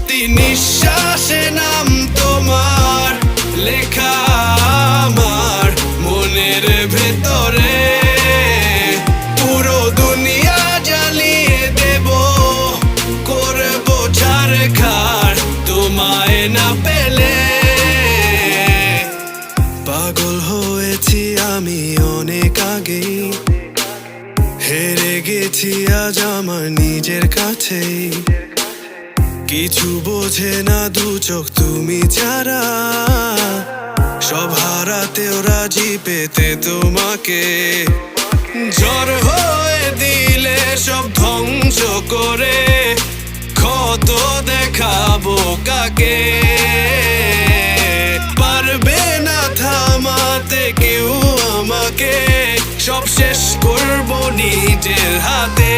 প্রতি নিঃশ্বাসে নাম তোমার লেখা আমার মনের ভেতরে। পুরো দুনিয়া জ্বালিয়ে দেব, করবো ছারখার তোমায় না পেলে। পাগল হয়েছি আমি অনেক আগেই, হেরে গেছি আজ আমার নিজের কাছেই। কিছু বোঝে না দু চোখ তুমি ছাড়া, সব হারাতেও রাজি পেতে তোমাকে। ঝড় হয়ে দিলে সব ধ্বংস করে ক্ষত দেখাবো কাকে। পারবে না থামাতে কেউ আমাকে, সব শেষ করবো নিজের হাতে।